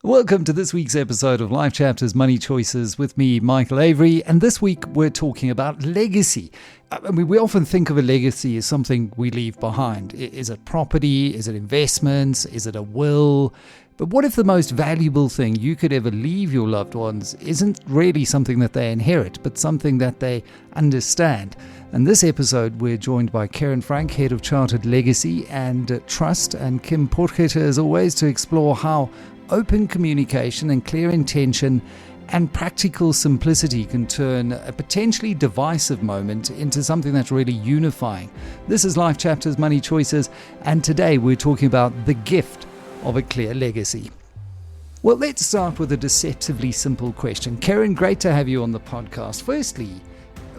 Welcome to this week's episode of Life Chapters Money Choices with me, Michael Avery. And this week we're talking about legacy. I mean, we often think of a legacy as something we leave behind. Is it property? Is it investments? Is it a will? But what if the most valuable thing you could ever leave your loved ones isn't really something that they inherit, but something that they understand? In this episode, we're joined by Kerryn Franck, Head of Chartered Legacy and Trust, and Kim Potgieter, as always, to explore how open communication and clear intention and practical simplicity can turn a potentially divisive moment into something that's really unifying. This is Life Chapters Money Choices, and today we're talking about the gift of a clear legacy. Well, let's start with a deceptively simple question. Kerryn, great to have you on the podcast. Firstly,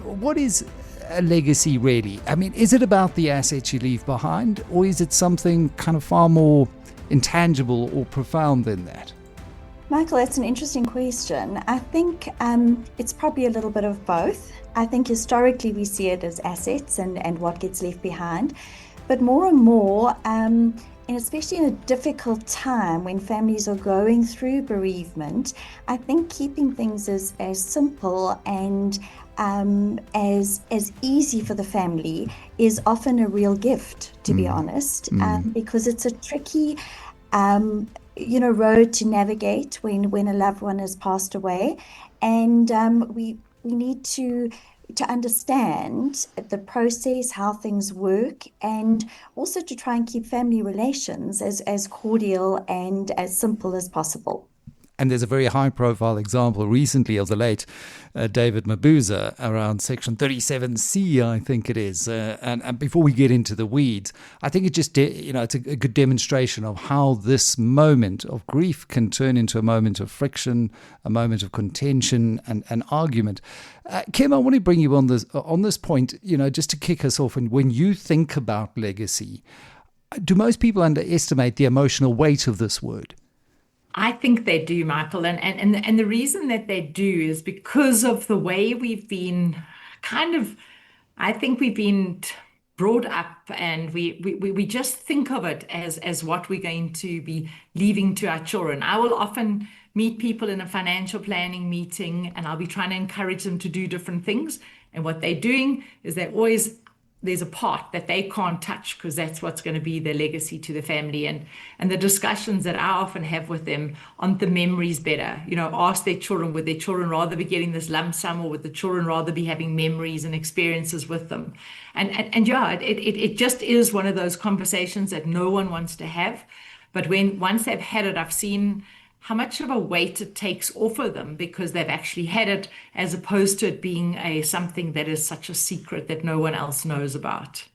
what is a legacy really? I mean, is it about the assets you leave behind, or is it something kind of far more intangible or profound than that? Michael, that's an interesting question. I think it's probably a little bit of both. I think historically we see it as assets and what gets left behind. But more and more, and especially in a difficult time when families are going through bereavement, I think keeping things as simple and as easy for the family is often a real gift, to be honest, because it's a tricky road to navigate when a loved one has passed away, and we need to understand the process, how things work, and also to try and keep family relations as cordial and as simple as possible. And there's a very high-profile example recently of the late David Mabuza around Section 37C, I think it is. And before we get into the weeds, I think it just, it's a good demonstration of how this moment of grief can turn into a moment of friction, a moment of contention and argument. Kim, I want to bring you on this point, just to kick us off. And when you think about legacy, do most people underestimate the emotional weight of this word? I think they do, Michael. And the reason that they do is because of the way we've been I think we've been brought up, and we just think of it as what we're going to be leaving to our children. I will often meet people in a financial planning meeting, and I'll be trying to encourage them to do different things. And what they're doing is there's a part that they can't touch because that's what's going to be their legacy to the family. And the discussions that I often have with them on the memories better, ask their children, would their children rather be getting this lump sum, or would the children rather be having memories and experiences with them? And it just is one of those conversations that no one wants to have. But once they've had it, I've seen how much of a weight it takes off of them because they've actually had it, as opposed to it being something that is such a secret that no one else knows about.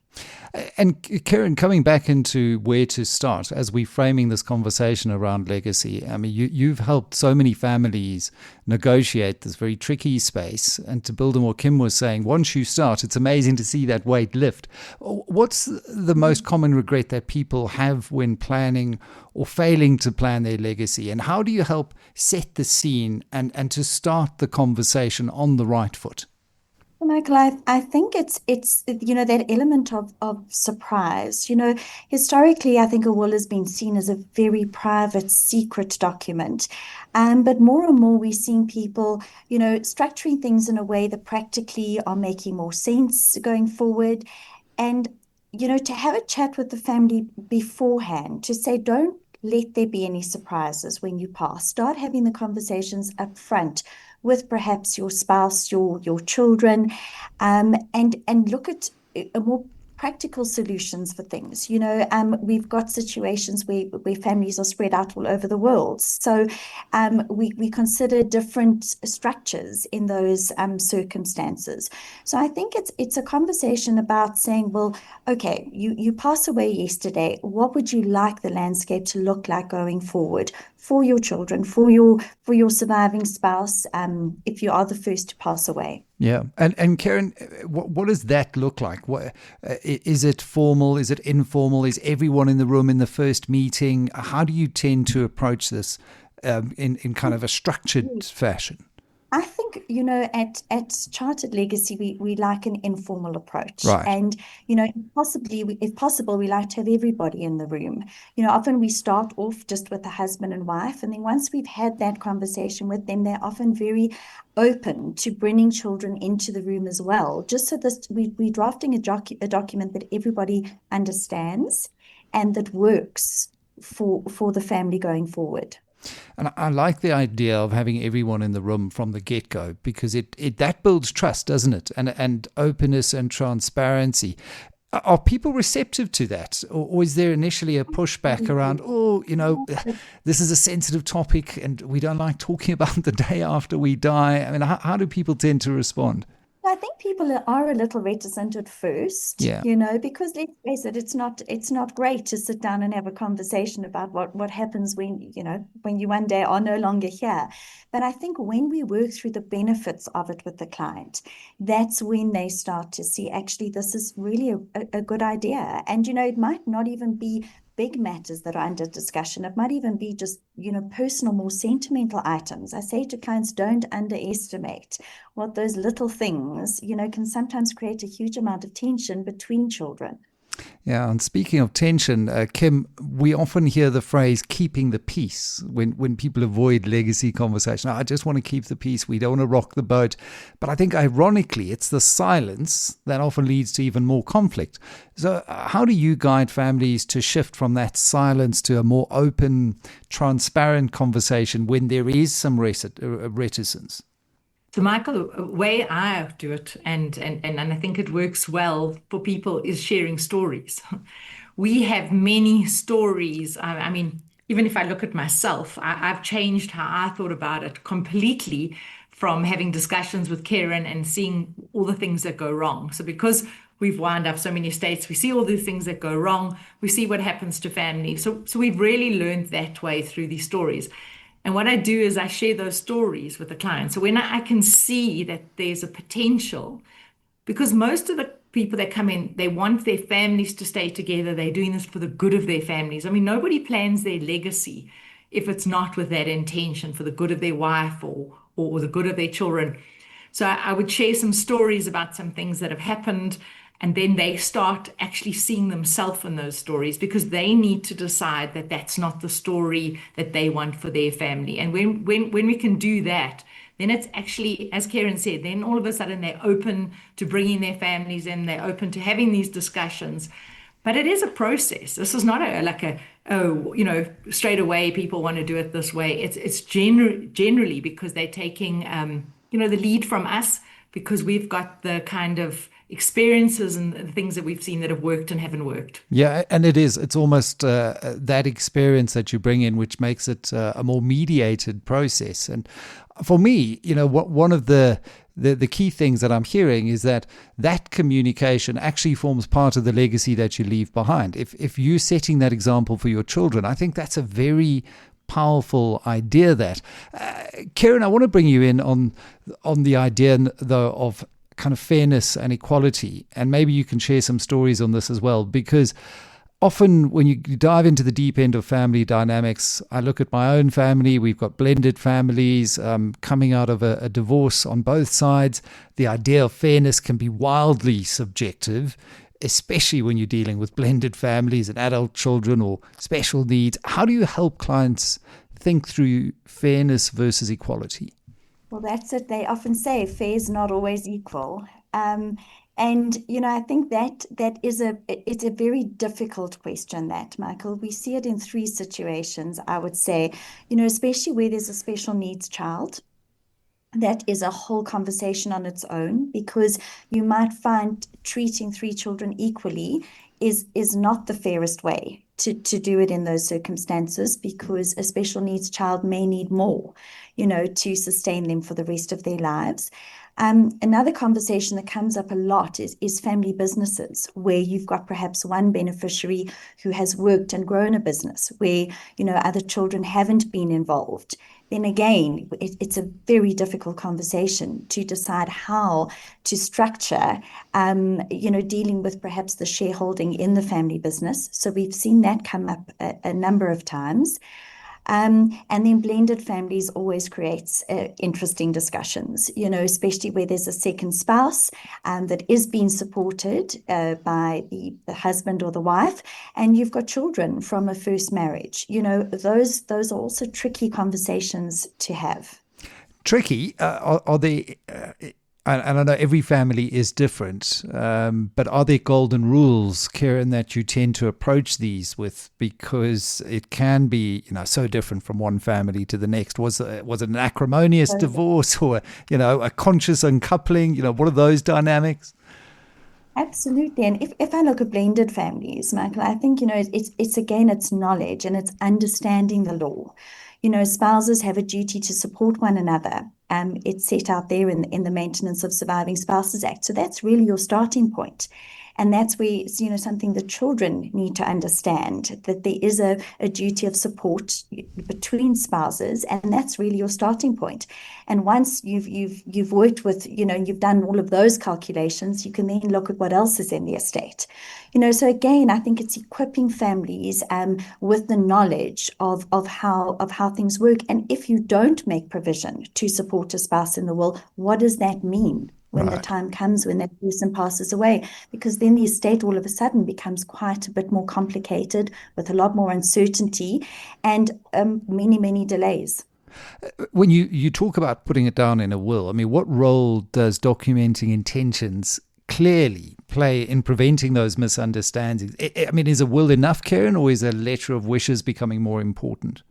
And Kerryn, coming back into where to start as we're framing this conversation around legacy, I mean, you've helped so many families negotiate this very tricky space. And to build on what Kim was saying, once you start, it's amazing to see that weight lift. What's the most common regret that people have when planning or failing to plan their legacy? And how do you help set the scene and to start the conversation on the right foot? Well, Michael, I think it's that element of surprise. Historically, I think a will has been seen as a very private, secret document. But more and more we're seeing people, structuring things in a way that practically are making more sense going forward. And, to have a chat with the family beforehand, to say, don't let there be any surprises when you pass. Start having the conversations up front with perhaps your spouse, your children, and look at a more practical solutions for things. We've got situations where families are spread out all over the world. So we consider different structures in those circumstances. So I think it's a conversation about saying, well, okay, you pass away yesterday. What would you like the landscape to look like going forward for your children, for your surviving spouse, if you are the first to pass away? Yeah. And Kerryn, what does that look like? Is it formal? Is it informal? Is everyone in the room in the first meeting? How do you tend to approach this in kind of a structured fashion? I think, at Chartered Legacy, we like an informal approach. Right. And, if possible, we like to have everybody in the room. Often we start off just with the husband and wife. And then once we've had that conversation with them, they're often very open to bringing children into the room as well. Just so we're drafting a document that everybody understands and that works for the family going forward. And I like the idea of having everyone in the room from the get-go, because it that builds trust, doesn't it? And openness and transparency. Are people receptive to that? Or is there initially a pushback around, this is a sensitive topic and we don't like talking about the day after we die? I mean, how do people tend to respond? I think people are a little reticent at first, Yeah. because let's face it, it's not great to sit down and have a conversation about what happens when you one day are no longer here. But I think when we work through the benefits of it with the client, that's when they start to see, actually, this is really a good idea. And, it might not even be big matters that are under discussion. It might even be just, personal, more sentimental items. I say to clients, don't underestimate what those little things, can sometimes create a huge amount of tension between children. Yeah, and speaking of tension, Kim, we often hear the phrase "keeping the peace" when people avoid legacy conversation. I just want to keep the peace. We don't want to rock the boat. But I think ironically, it's the silence that often leads to even more conflict. So how do you guide families to shift from that silence to a more open, transparent conversation when there is some reticence? So, Michael, the way I do it, and I think it works well for people, is sharing stories. We have many stories. I mean, even if I look at myself, I've changed how I thought about it completely from having discussions with Kerryn and seeing all the things that go wrong. So, because we've wound up so many states, we see all the things that go wrong. We see what happens to families. So we've really learned that way through these stories. And what I do is I share those stories with the client. So when I can see that there's a potential, because most of the people that come in, they want their families to stay together. They're doing this for the good of their families. I mean, nobody plans their legacy if it's not with that intention for the good of their wife or the good of their children. So I would share some stories about some things that have happened, and then they start actually seeing themselves in those stories, because they need to decide that that's not the story that they want for their family. And when we can do that, then it's actually, as Kerryn said, then all of a sudden they're open to bringing their families in, they're open to having these discussions. But it is a process. This is not straight away people want to do it this way. It's generally because they're taking, the lead from us, because we've got the kind of experiences and the things that we've seen that have worked and haven't worked. Yeah, and it's almost that experience that you bring in which makes it a more mediated process. And for me, one of the key things that I'm hearing is that communication actually forms part of the legacy that you leave behind. If you're setting that example for your children, I think that's a very powerful idea. That Kerryn, I want to bring you in on the idea, though, of kind of fairness and equality, and maybe you can share some stories on this as well, because often when you dive into the deep end of family dynamics, I look at my own family. We've got blended families coming out of a divorce on both sides. The idea of fairness can be wildly subjective, especially when you're dealing with blended families and adult children or special needs. How do you help clients think through fairness versus equality? Well, that's it. They often say fair is not always equal. And, I think that it's a very difficult question, that, Michael. We see it in three situations, I would say, especially where there's a special needs child. That is a whole conversation on its own, because you might find treating three children equally is not the fairest way to do it in those circumstances, because a special needs child may need more, to sustain them for the rest of their lives. Another conversation that comes up a lot is family businesses, where you've got perhaps one beneficiary who has worked and grown a business, where, other children haven't been involved. Then again, it's a very difficult conversation to decide how to structure, dealing with perhaps the shareholding in the family business. So we've seen that come up a number of times. And then blended families always creates interesting discussions, especially where there's a second spouse that is being supported by the husband or the wife, and you've got children from a first marriage. Those are also tricky conversations to have. Tricky? Are they? And I know every family is different, but are there golden rules, Kerryn, that you tend to approach these with? Because it can be, so different from one family to the next. Was it an acrimonious divorce, or a conscious uncoupling? What are those dynamics? Absolutely. And if I look at blended families, Michael, I think, it's knowledge and it's understanding the law. Spouses have a duty to support one another. It's set out there in the Maintenance of Surviving Spouses Act. So that's really your starting point. And that's where, something the children need to understand, that there is a duty of support between spouses, and that's really your starting point. And once you've worked with, you've done all of those calculations, you can then look at what else is in the estate. So again, I think it's equipping families with the knowledge of how things work. And if you don't make provision to support a spouse in the will, what does that mean when the time comes when that person passes away? Because then the estate all of a sudden becomes quite a bit more complicated, with a lot more uncertainty and many, many delays. When you talk about putting it down in a will, I mean, what role does documenting intentions clearly play in preventing those misunderstandings? I mean, is a will enough, Kerryn, or is a letter of wishes becoming more important?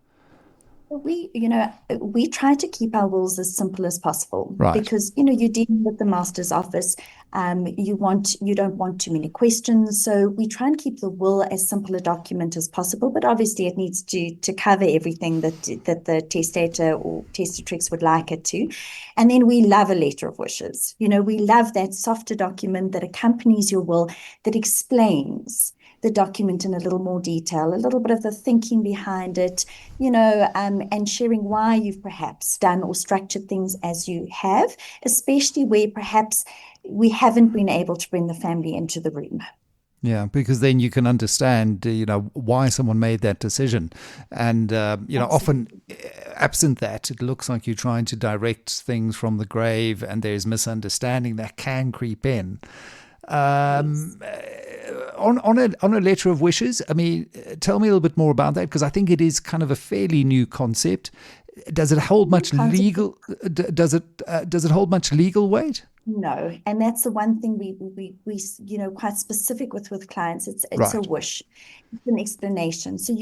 We try to keep our wills as simple as possible, right? Because, you're dealing with the master's office. You don't want too many questions. So we try and keep the will as simple a document as possible, but obviously it needs to cover everything that the testator or testatrix would like it to. And then we love a letter of wishes. We love that softer document that accompanies your will, that explains the document in a little more detail, a little bit of the thinking behind it, and sharing why you've perhaps done or structured things as you have, especially where perhaps we haven't been able to bring the family into the room. Yeah, because then you can understand, why someone made that decision. And, often absent that, it looks like you're trying to direct things from the grave, and there's misunderstanding that can creep in. Yes. On a letter of wishes, I mean, tell me a little bit more about that, because I think it is kind of a fairly new concept. Does it hold much legal? Does it hold much legal weight? No, and that's the one thing we quite specific with clients. It's right. A wish, it's an explanation. So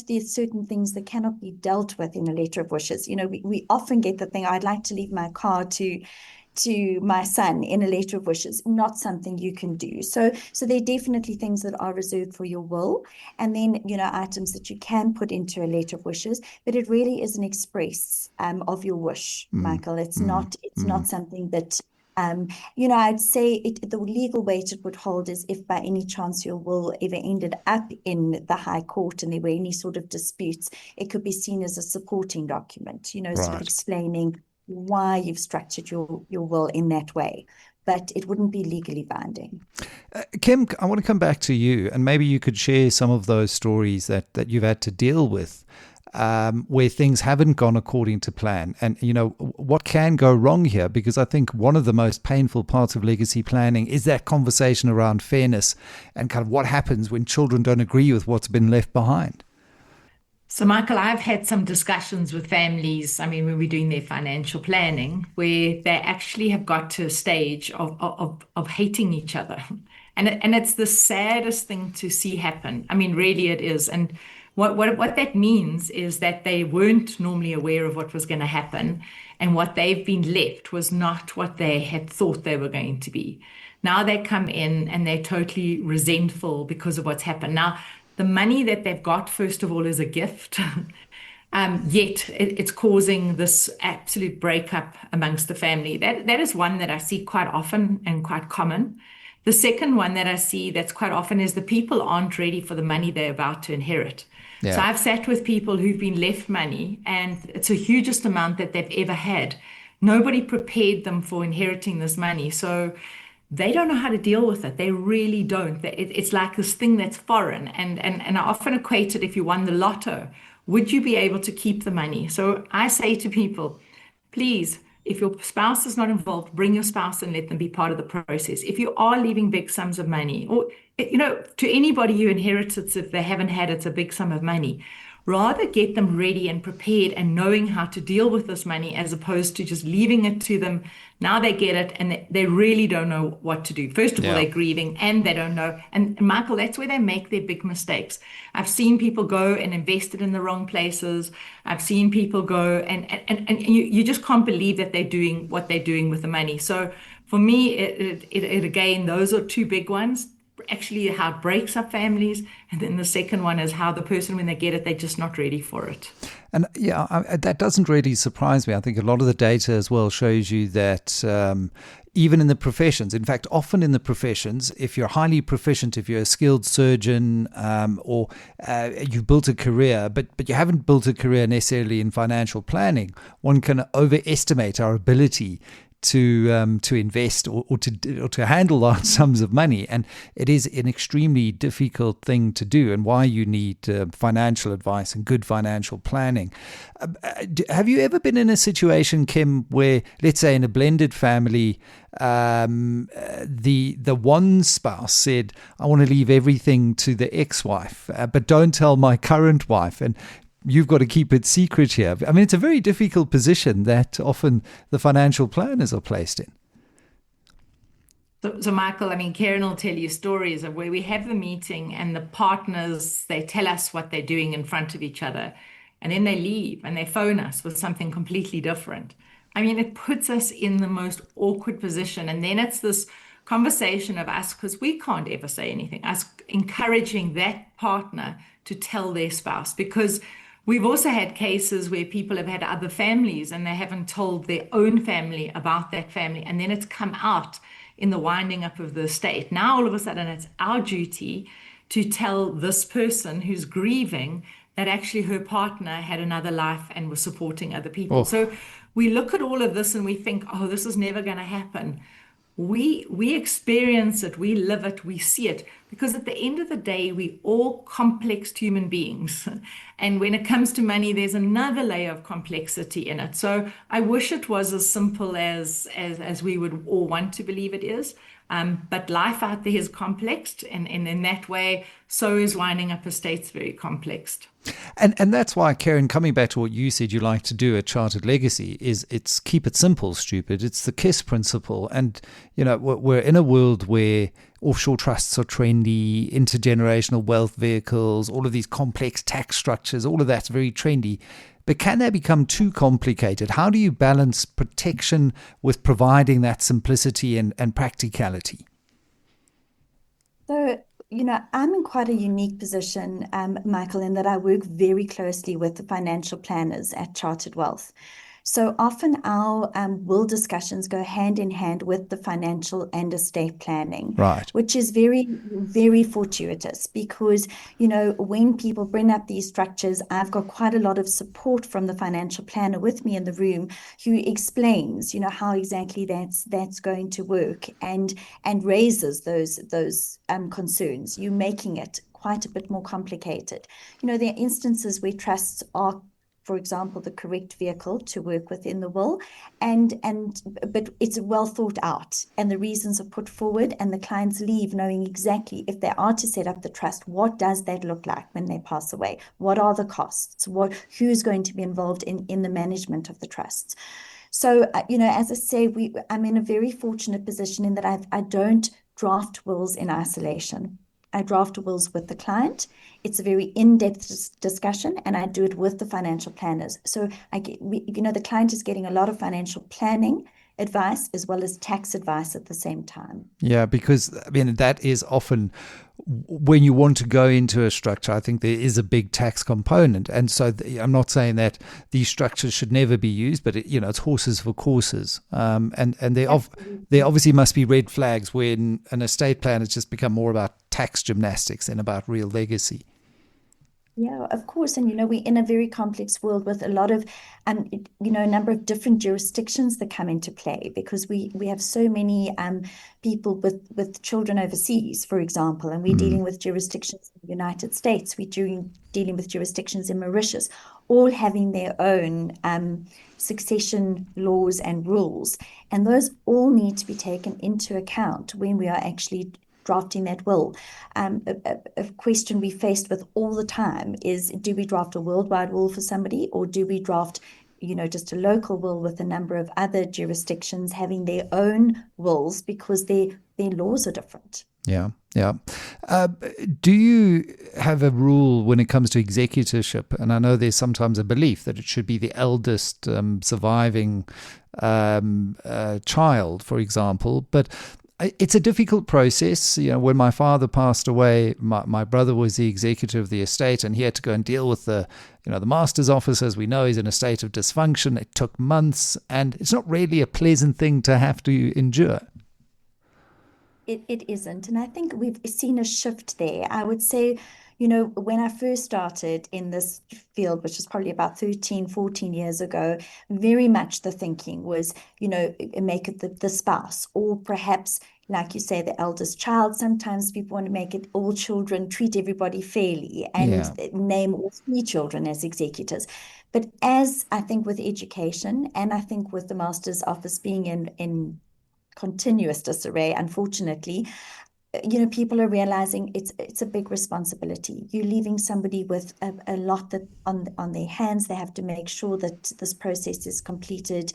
there's certain things that cannot be dealt with in a letter of wishes. We often get the thing, I'd like to leave my car to my son in a letter of wishes, not something you can do. So there are definitely things that are reserved for your will, and then, items that you can put into a letter of wishes, but it really is an express of your wish, Michael. It's not something that, I'd say the legal weight it would hold is if by any chance your will ever ended up in the High Court and there were any sort of disputes, it could be seen as a supporting document, right. sort of explaining why you've structured your will in that way, but it wouldn't be legally binding. Kim, I want to come back to you, and maybe you could share some of those stories that you've had to deal with, where things haven't gone according to plan, and what can go wrong here, because I think one of the most painful parts of legacy planning is that conversation around fairness and kind of what happens when children don't agree with what's been left behind. So, Michael, I've had some discussions with families, I mean, when we're doing their financial planning, where they actually have got to a stage of hating each other. And it's the saddest thing to see happen. I mean, really it is. And what that means is that they weren't normally aware of what was going to happen, and what they've been left was not what they had thought they were going to be. Now they come in and they're totally resentful because of what's happened. Now, the money that they've got, first of all, is a gift, yet it's causing this absolute breakup amongst the family. That is one that I see quite often and quite common. The second one that I see that's quite often is the people aren't ready for the money they're about to inherit. Yeah. So I've sat with people who've been left money, and it's the hugest amount that they've ever had. Nobody prepared them for inheriting this money. So they don't know how to deal with it. They really don't. It's like this thing that's foreign. And I often equate it, if you won the lotto, would you be able to keep the money? So I say to people, please, if your spouse is not involved, bring your spouse and let them be part of the process. If you are leaving big sums of money, or, to anybody you inherit it, if they haven't had it's a big sum of money, rather get them ready and prepared and knowing how to deal with this money as opposed to just leaving it to them. Now they get it and they really don't know what to do. First of all, they're grieving and they don't know. And Michael, that's where they make their big mistakes. I've seen people go and invest it in the wrong places. I've seen people go and you just can't believe that they're doing what they're doing with the money. So for me, it again, those are two big ones. Actually, how it breaks up families, and then the second one is how the person, when they get it, they're just not ready for it. And that doesn't really surprise me. I think a lot of the data as well shows you that even in the professions, in fact, often in the professions, if you're highly proficient, if you're a skilled surgeon or you've built a career, but you haven't built a career necessarily in financial planning, one can overestimate our ability to invest or to handle large sums of money, and it is an extremely difficult thing to do, and why you need financial advice and good financial planning. Have you ever been in a situation, Kim, where, let's say, in a blended family, the one spouse said, "I want to leave everything to the ex-wife, but don't tell my current wife," and you've got to keep it secret here? I mean, it's a very difficult position that often the financial planners are placed in. So Michael, I mean, Kerryn will tell you stories of where we have the meeting and the partners, they tell us what they're doing in front of each other, and then they leave and they phone us with something completely different. I mean, it puts us in the most awkward position. And then it's this conversation of us, because we can't ever say anything, us encouraging that partner to tell their spouse, because we've also had cases where people have had other families and they haven't told their own family about that family. And then it's come out in the winding up of the estate. Now, all of a sudden, it's our duty to tell this person who's grieving that actually her partner had another life and was supporting other people. Oh. So we look at all of this and we think, oh, this is never going to happen. We experience it, we live it, we see it, because at the end of the day, we all complex human beings. And when it comes to money, there's another layer of complexity in it. So I wish it was as simple as we would all want to believe it is. But life out there is complex, and in that way, so is winding up estates very complex. And that's why, Kerryn, coming back to what you said you like to do at Chartered Legacy, is it's keep it simple, stupid. It's the KISS principle. And, we're in a world where offshore trusts are trendy, intergenerational wealth vehicles, all of these complex tax structures, all of that's very trendy. But can they become too complicated? How do you balance protection with providing that simplicity and practicality? So, I'm in quite a unique position, Michael, in that I work very closely with the financial planners at Chartered Wealth. So often our will discussions go hand in hand with the financial and estate planning, Right. which is very, very fortuitous because, when people bring up these structures, I've got quite a lot of support from the financial planner with me in the room who explains, how exactly that's going to work and raises those concerns. You're making it quite a bit more complicated. There are instances where trusts are, for example, the correct vehicle to work within the will, but it's well thought out, and the reasons are put forward, and the clients leave knowing exactly if they are to set up the trust, what does that look like when they pass away? What are the costs? Who's going to be involved in the management of the trusts? So, as I say, I'm in a very fortunate position in that I don't draft wills in isolation. I draft wills with the client. It's a very in-depth discussion, and I do it with the financial planners. So the client is getting a lot of financial planning advice as well as tax advice at the same time. Yeah, because that is often when you want to go into a structure. I think there is a big tax component, and so I'm not saying that these structures should never be used, but it's horses for courses, and there obviously must be red flags when an estate plan has just become more about tax gymnastics than about real legacy. Yeah, of course. And we're in a very complex world with a lot of, a number of different jurisdictions that come into play because we have so many people with children overseas, for example, and we're Mm. dealing with jurisdictions in the United States, dealing with jurisdictions in Mauritius, all having their own succession laws and rules. And those all need to be taken into account when we are actually drafting that will. A question we faced with all the time is, do we draft a worldwide will for somebody, or do we draft, just a local will with a number of other jurisdictions having their own wills because their laws are different? Yeah, yeah. Uh, do you have a rule when it comes to executorship? And I know there's sometimes a belief that it should be the eldest surviving child, for example, but it's a difficult process. When my father passed away, my brother was the executor of the estate, and he had to go and deal with the master's office. As we know, he's in a state of dysfunction. It took months, and it's not really a pleasant thing to have to endure. It isn't. And I think we've seen a shift there. I would say, when I first started in this field, which was probably about 13, 14 years ago, very much the thinking was, make it the spouse, or perhaps, like you say, the eldest child. Sometimes people want to make it all children, treat everybody fairly, and Yeah. name all three children as executors. But as I think with education, and I think with the master's office being in continuous disarray, unfortunately, people are realizing it's a big responsibility. You're leaving somebody with a lot that on their hands. They have to make sure that this process is completed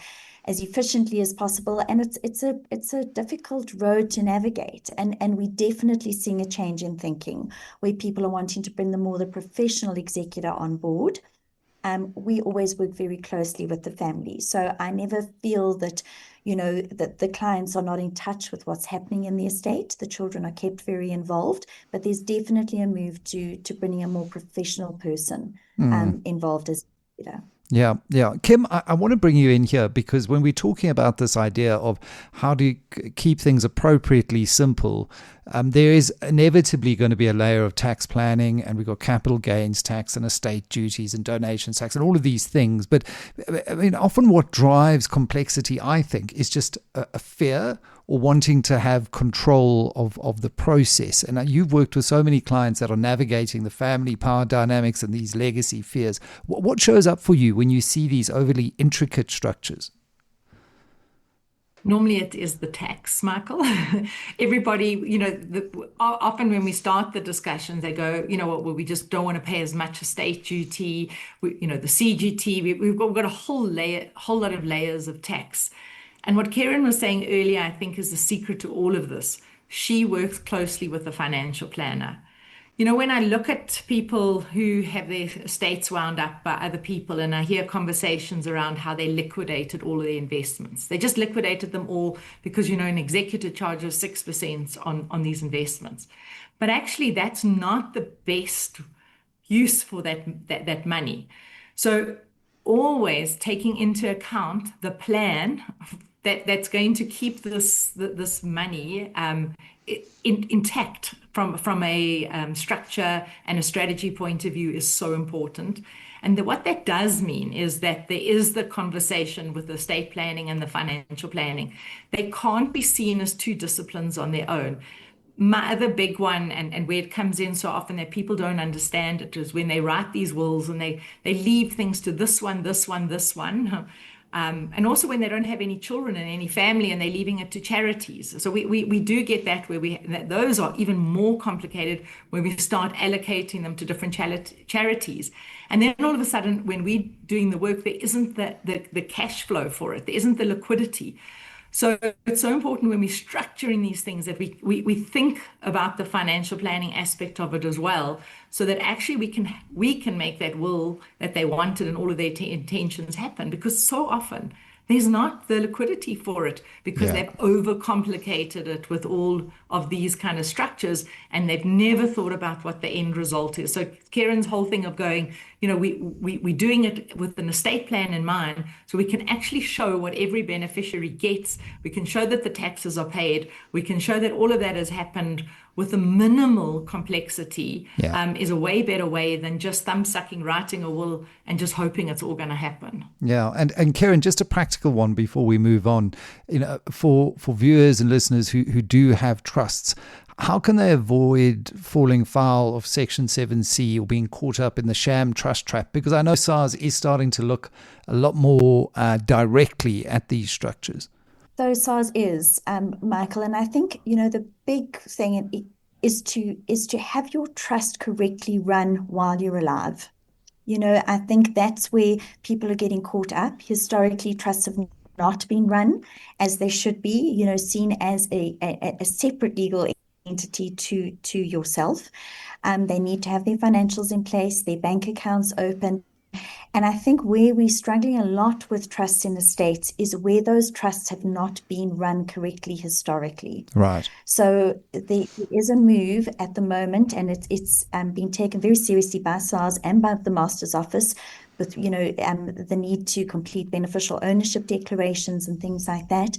as efficiently as possible, and it's a difficult road to navigate. And we're definitely seeing a change in thinking where people are wanting to bring the professional executor on board. We always work very closely with the family. So I never feel that, that the clients are not in touch with what's happening in the estate. The children are kept very involved, but there's definitely a move to bringing a more professional person Mm. involved as, you know. Yeah, yeah. Kim, I want to bring you in here because when we're talking about this idea of how to keep things appropriately simple, there is inevitably going to be a layer of tax planning, and we've got capital gains tax and estate duties and donations tax and all of these things. But I mean, often what drives complexity, I think, is just a fear or wanting to have control of the process. And you've worked with so many clients that are navigating the family power dynamics and these legacy fears. What shows up for you when you see these overly intricate structures? Normally it is the tax, Michael. Everybody, often when we start the discussions, they go, well, we just don't want to pay as much estate duty, the CGT, we've got a whole lot of layers of tax. And what Kerryn was saying earlier, I think, is the secret to all of this. She works closely with a financial planner. When I look at people who have their estates wound up by other people, and I hear conversations around how they liquidated all of their investments, they just liquidated them all because, an executor charges 6% on these investments. But actually, that's not the best use for that money. So always taking into account the plan that's going to keep this money intact from a structure and a strategy point of view is so important. And what that does mean is that there is the conversation with the estate planning and the financial planning. They can't be seen as two disciplines on their own. My other big one, and where it comes in so often that people don't understand it, is when they write these wills and they leave things to this one, this one, this one. And also when they don't have any children and any family and they're leaving it to charities. So we do get that where those are even more complicated when we start allocating them to different charities. And then all of a sudden, when we're doing the work, there isn't the cash flow for it. There isn't the liquidity. So it's so important when we're structuring these things that we think about the financial planning aspect of it as well, so that actually we can make that will that they wanted and all of their intentions happen. Because so often there's not the liquidity for it because Yeah. they've overcomplicated it with all of these kind of structures and they've never thought about what the end result is. So Kerryn's whole thing of going, we're doing it with an estate plan in mind, so we can actually show what every beneficiary gets. We can show that the taxes are paid. We can show that all of that has happened with a minimal complexity Yeah. is a way better way than just thumb-sucking, writing a will and just hoping it's all going to happen. Yeah, and Kerryn, just a practical one before we move on. For viewers and listeners who do have trusts, how can they avoid falling foul of Section 7C or being caught up in the sham trust trap? Because I know SARS is starting to look a lot more directly at these structures. So SARS is, Michael, and I think, the big thing is to have your trust correctly run while you're alive. I think that's where people are getting caught up. Historically, trusts have not been run as they should be, seen as a separate legal entity to yourself. They need to have their financials in place, their bank accounts open. And I think where we're struggling a lot with trusts in the States is where those trusts have not been run correctly historically. Right. So there is a move at the moment, and it's been taken very seriously by SARS and by the Master's Office with, the need to complete beneficial ownership declarations and things like that.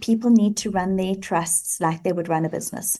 People need to run their trusts like they would run a business.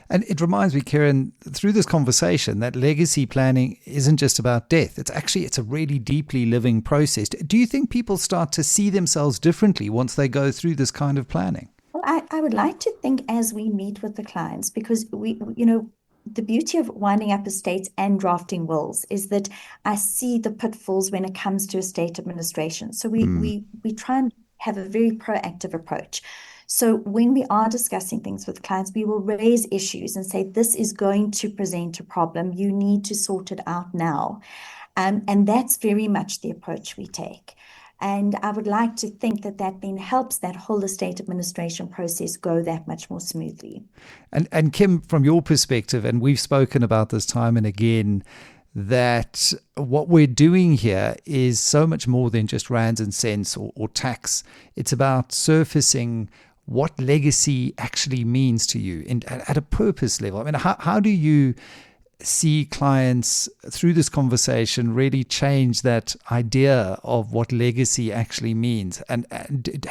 And it reminds me, Kerryn, through this conversation, that legacy planning isn't just about death. It's a really deeply living process. Do you think people start to see themselves differently once they go through this kind of planning? Well, I would like to think as we meet with the clients, because the beauty of winding up estates and drafting wills is that I see the pitfalls when it comes to estate administration. So we try and have a very proactive approach. So when we are discussing things with clients, we will raise issues and say, this is going to present a problem. You need to sort it out now. And that's very much the approach we take. And I would like to think that then helps that whole estate administration process go that much more smoothly. And Kim, from your perspective, and we've spoken about this time and again, that what we're doing here is so much more than just rands and cents or tax. It's about surfacing what legacy actually means to you at a purpose level. I mean, how do you see clients through this conversation really change that idea of what legacy actually means? And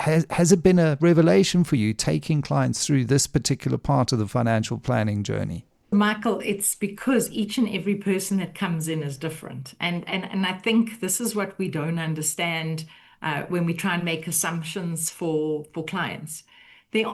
has it been a revelation for you taking clients through this particular part of the financial planning journey? Michael, it's because each and every person that comes in is different. And I think this is what we don't understand when we try and make assumptions for clients. There's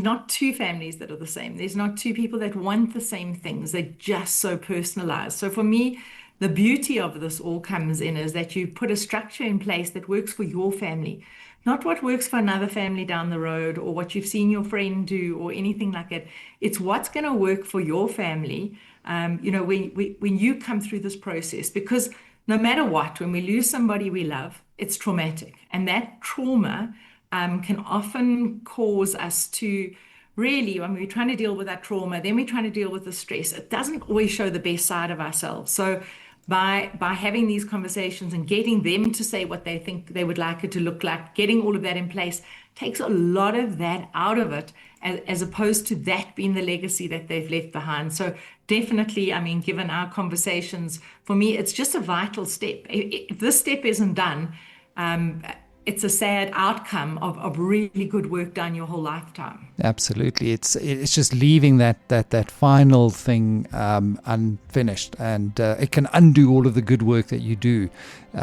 not two families that are the same. There's not two people that want the same things. They're just so personalized. So for me, the beauty of this all comes in is that you put a structure in place that works for your family, not what works for another family down the road or what you've seen your friend do or anything like that. It's what's going to work for your family, when you come through this process. Because no matter what, when we lose somebody we love, it's traumatic. And that trauma can often cause us to really, when we're trying to deal with that trauma, then we're trying to deal with the stress. It doesn't always show the best side of ourselves. So by having these conversations and getting them to say what they think they would like it to look like, getting all of that in place takes a lot of that out of it, as opposed to that being the legacy that they've left behind. So definitely, I mean, given our conversations, for me, it's just a vital step. If this step isn't done, it's a sad outcome of really good work done your whole lifetime. Absolutely. It's just leaving that final thing unfinished, and it can undo all of the good work that you do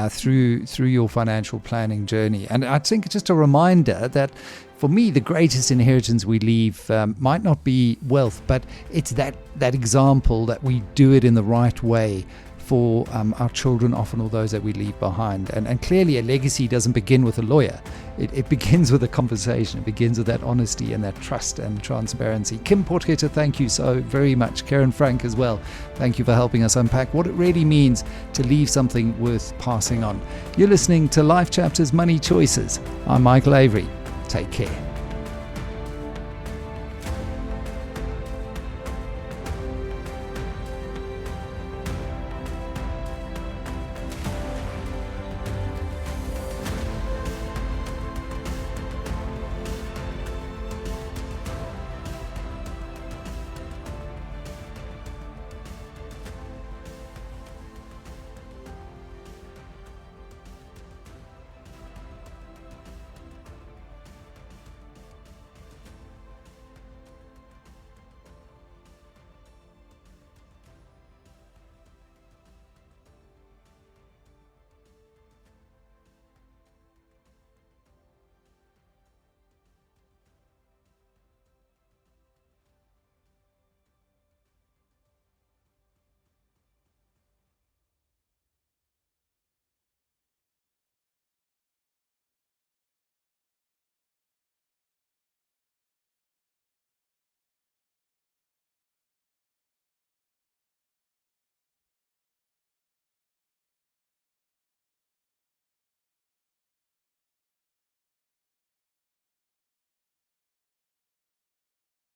through your financial planning journey. And I think it's just a reminder that for me, the greatest inheritance we leave might not be wealth, but it's that example that we do it in the right way for our children, often, or those that we leave behind. And clearly a legacy doesn't begin with a lawyer. It begins with a conversation. It begins with that honesty and that trust and transparency. Kim Potgieter, thank you so very much. Kerryn Franck as well. Thank you for helping us unpack what it really means to leave something worth passing on. You're listening to Life Chapters Money Choices. I'm Michael Avery. Take care.